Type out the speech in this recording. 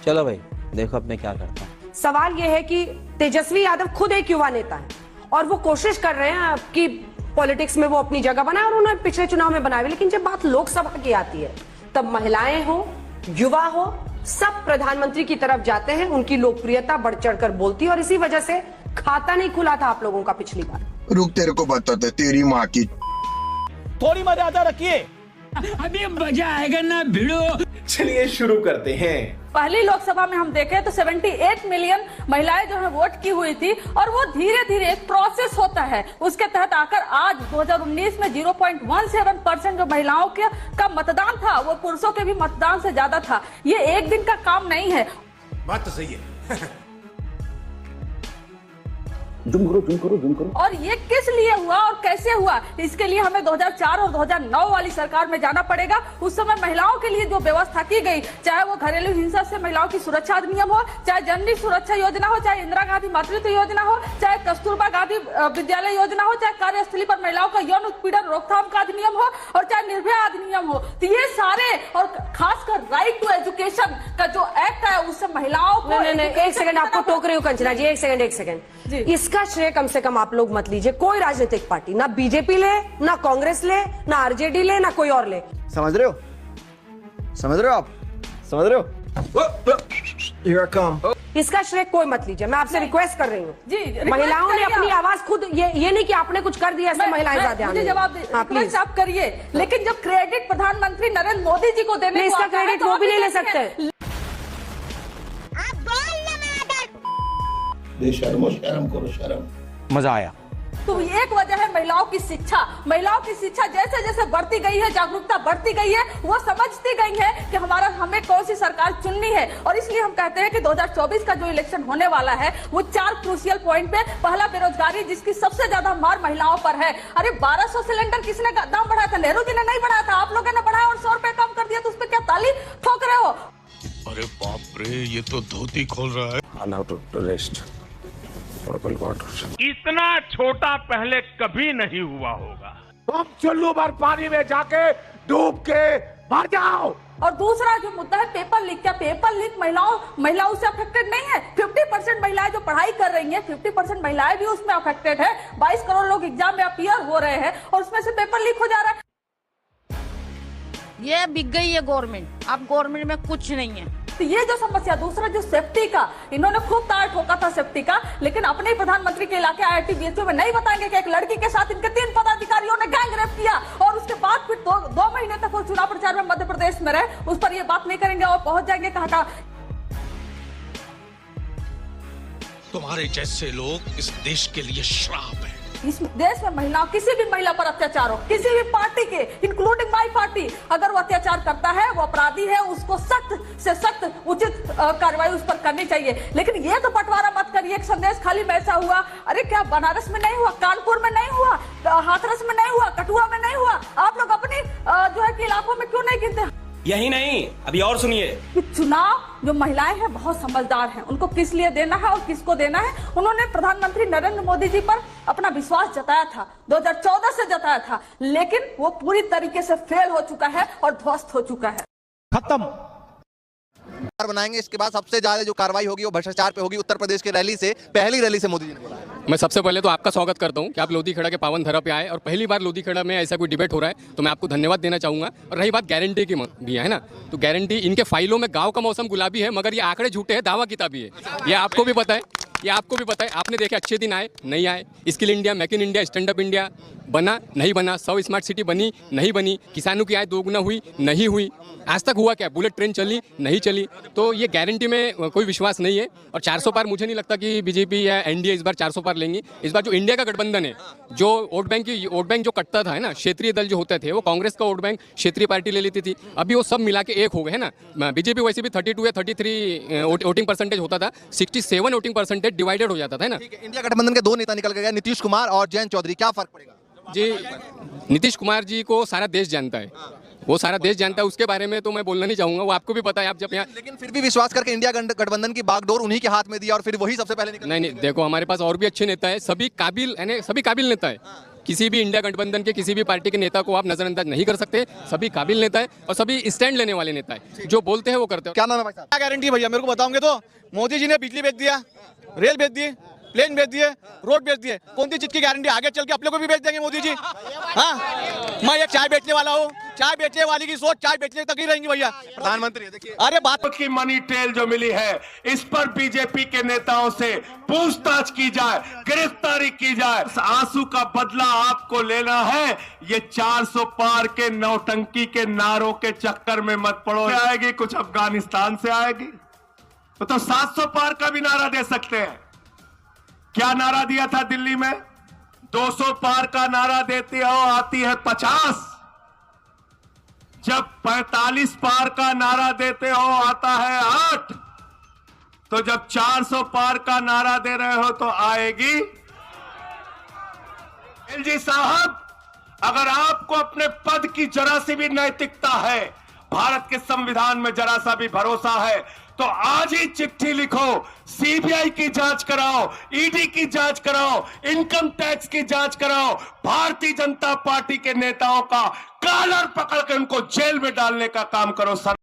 चलो भाई देखो अब मैं क्या करता हूँ। सवाल यह है कि तेजस्वी यादव खुद एक युवा नेता है और वो कोशिश कर रहे हैं कि पॉलिटिक्स में वो अपनी जगह बनाए और उन्होंने पिछले चुनाव में बनाए, लेकिन जब बात लोकसभा की आती है तब महिलाएं हो, युवा हो, सब प्रधानमंत्री की तरफ जाते हैं। उनकी लोकप्रियता बढ़ चढ़कर बोलती है और इसी वजह से खाता नहीं खुला था आप लोगों का पिछली बार। रुक तेरे को बताते तेरी माँ की। थोड़ी मर्यादा रखिए, अभी मजा आएगा ना भिड़ो। चलिए शुरू करते हैं। पहली लोकसभा में हम देखें तो 78 मिलियन महिलाएं जो है वोट की हुई थी और वो धीरे धीरे एक प्रोसेस होता है, उसके तहत आकर आज 2019 में 0.17% जो महिलाओं का मतदान था वो पुरुषों के भी मतदान से ज्यादा था। ये एक दिन का काम नहीं है। बात तो सही है। जूम करो। और ये किस लिए हुआ और कैसे हुआ, इसके लिए हमें 2004 और 2009 वाली सरकार में जाना पड़ेगा। उस समय महिलाओं के लिए जो व्यवस्था की गई, चाहे वो घरेलू हिंसा से महिलाओं की सुरक्षा अधिनियम हो, चाहे जननी सुरक्षा योजना हो, चाहे इंदिरा गांधी मातृत्व योजना हो, चाहे कस्तूरबा गांधी विद्यालय योजना हो, चाहे कार्यस्थली पर महिलाओं का यौन उत्पीड़न रोकथाम का अधिनियम हो और चाहे निर्भया अधिनियम हो, तो ये सारे और खासकर राइट टू एजुकेशन का जो एक्ट है उससे महिलाओं को। एक सेकंड, आपको टोक रही हूँ कंचना जी, एक सेकंड। इसका श्रेय कम से कम आप लोग मत लीजिए। कोई राजनीतिक पार्टी, ना बीजेपी ले, ना कांग्रेस ले, ना आरजेडी ले, ना कोई और ले। समझ रहे हो आप समझ रहे हो? Here I come. इसका श्रेय कोई मत लीजिए, मैं आपसे रिक्वेस्ट कर रही हूँ जी। महिलाओं ने अपनी आवाज खुद, ये नहीं कि आपने कुछ कर दिया ऐसे महिलाएं ज्यादा। मुझे जवाब प्लीज आप करिए, लेकिन जब क्रेडिट प्रधानमंत्री नरेंद्र मोदी जी को देने इसका क्रेडिट वो भी नहीं ले सकते। शर्म करो शर्म। मजा आया। तो एक वजह है महिलाओं की शिक्षा। महिलाओं की शिक्षा जैसे जैसे बढ़ती गई है, जागरूकता बढ़ती गई है, वो समझती गई है कि हमें कौन सी सरकार चुननी है। और इसलिए हम कहते हैं कि 2024 का जो इलेक्शन होने वाला है वो 4 क्रूशियल पॉइंट पे। पहला, बेरोजगारी, जिसकी सबसे ज्यादा मार महिलाओं पर है। अरे 1200 सिलेंडर किसने दाम बढ़ाया था? नेहरू जी ने नहीं बढ़ाया था, आप लोगों ने बढ़ाया और 100 रुपए कम कर दिया, तो उस पर क्या ताली ठोक रहे हो? अरे बाप रे, ये तो धोती खोल रहा है। इतना छोटा पहले कभी नहीं हुआ होगा। तुम चुल्लू भर पानी में जाके डूब के मर जाओ। और दूसरा जो मुद्दा है पेपर लीक। क्या पेपर लीक महिलाओं से अफेक्टेड नहीं है? 50% महिलाएं जो पढ़ाई कर रही हैं, 50% महिलाएं भी उसमें अफेक्टेड है। 22 करोड़ लोग एग्जाम में अपीयर हो रहे हैं और उसमें से पेपर लीक हो जा रहा है। ये बिक गई है गवर्नमेंट, अब गवर्नमेंट में कुछ नहीं है। तो ये जो समस्या, दूसरा जो सेफ्टी का, इन्होंने खूब तार ठोका था सेफ्टी का, लेकिन अपने ही प्रधानमंत्री के इलाके IIT BHU में नहीं बताएंगे कि एक लड़की के साथ इनके 3 पदाधिकारियों ने गैंग रेप किया और उसके बाद फिर 2 महीने तक वो चुनाव प्रचार में मध्य प्रदेश में रहे। उस पर ये बात नहीं करेंगे और पहुंच जाएंगे कहाँ। तुम्हारे जैसे लोग इस देश के लिए श्राप है। इस देश में महिलाओं, किसी भी महिला पर अत्याचार हो, किसी भी पार्टी के, इंक्लूडिंग माई पार्टी, अगर वो अत्याचार करता है वो अपराधी है, उसको सख्त से सख्त उचित कार्रवाई उस पर करनी चाहिए। लेकिन ये तो बंटवारा मत करिए, एक संदेश खाली में ऐसा हुआ। अरे क्या बनारस में नहीं हुआ, कानपुर में नहीं हुआ, हाथरस में नहीं हुआ, कठुआ में नहीं हुआ? आप लोग अपनी जो है कि इलाकों में क्यों नहीं गिनते? यही नहीं, अभी और सुनिए। चुनाव जो महिलाएं हैं बहुत समझदार हैं, उनको किस लिए देना है और किसको देना है, उन्होंने प्रधानमंत्री नरेंद्र मोदी जी पर अपना विश्वास जताया था, 2014 से जताया था, लेकिन वो पूरी तरीके से फेल हो चुका है और ध्वस्त हो चुका है। खत्म बनाएंगे। इसके बाद सबसे ज्यादा जो कार्रवाई होगी वो भ्रष्टाचार पे होगी। उत्तर प्रदेश की रैली से, पहली रैली से मोदी जी ने बोला है। मैं सबसे पहले तो आपका स्वागत करता हूं कि आप लोधी खेड़ा के पावन धरा पे आए और पहली बार लोधी खेड़ा में ऐसा कोई डिबेट हो रहा है, तो मैं आपको धन्यवाद देना चाहूंगा। और रही बात गारंटी की भी है ना, तो गारंटी इनके फाइलों में गांव का मौसम गुलाबी है, मगर ये आंकड़े झूठे हैं, दावा किताबी है। ये आपको भी पता है, आपने देखे अच्छे दिन आए नहीं आए, skill India, make in India, stand up India बना नहीं बना, 100 स्मार्ट सिटी बनी नहीं बनी, किसानों की आय दोगुना हुई नहीं हुई, आज तक हुआ क्या? बुलेट ट्रेन चली नहीं चली। तो ये गारंटी में कोई विश्वास नहीं है। और 400 पार मुझे नहीं लगता कि बीजेपी या एनडीए इस बार 400 पार लेंगी। इस बार जो इंडिया का गठबंधन है, जो वोट बैंक जो कटता था है ना, क्षेत्रीय दल जो होते थे, वो कांग्रेस का वोट बैंक क्षेत्रीय पार्टी ले लेती थी, अभी वो सब मिला के एक हो गए है ना। बीजेपी वैसे भी 32 या 33 वोटिंग परसेंटेज होता था, 67 वोटिंग परसेंटेज डिवाइडेड हो जाता था ना। इंडिया गठबंधन के 2 नेता निकल गए, नीतीश कुमार और जयंत चौधरी, क्या फर्क पड़ेगा? जी, नीतीश कुमार जी को सारा देश जानता है, वो सारा देश जानता है, उसके बारे में तो मैं बोलना नहीं चाहूंगा, वो आपको भी पता है। आप जब यहाँ, लेकिन फिर भी विश्वास करके इंडिया गठबंधन की बागडोर उन्हीं के हाथ में दिया और फिर वही सबसे पहले निकल। नहीं, देखो हमारे पास और भी अच्छे नेता है, सभी काबिल नेता है, किसी भी इंडिया गठबंधन के किसी भी पार्टी के नेता को आप नजरअंदाज नहीं कर सकते। सभी काबिल नेता है और सभी स्टैंड लेने वाले नेता है, जो बोलते हैं वो करते हैं। क्या नाम है भाई साहब? क्या गारंटी भैया मेरे को बताओगे तो? मोदी जी ने बिजली बेच दिया, रेल बेच दिए, प्लेन बेच दिए, रोड बेच दिए, कौन सी चीज की गारंटी आगे चल के अपने को भी बेच देंगे मोदी जी? हाँ, मैं एक चाय बेचने वाला हूँ, चाय बेचने वाली की सोच चाय बेचने तक ही रहेंगी भैया। प्रधानमंत्री देखिए, अरे बात की मनी ट्रेल जो मिली है, इस पर बीजेपी के नेताओं से पूछताछ की जाए, गिरफ्तारी की जाए। आंसू का बदला आपको लेना है। ये 400 पार के नौटंकी के नारों के चक्कर में मत पड़ो। आएगी कुछ अफगानिस्तान से आएगी तो 700 पार का भी नारा दे सकते हैं। क्या नारा दिया था दिल्ली में? 200 पार का नारा देती हो आती है 50। जब 45 पार का नारा देते हो आता है 8। तो जब 400 पार का नारा दे रहे हो तो आएगी। एलजी साहब, अगर आपको अपने पद की जरा सी भी नैतिकता है, भारत के संविधान में जरा सा भी भरोसा है, तो आज ही चिट्ठी लिखो, सीबीआई की जांच कराओ, ईडी की जांच कराओ, इनकम टैक्स की जांच कराओ, भारतीय जनता पार्टी के नेताओं का कॉलर पकड़ के उनको जेल में डालने का काम करो सर।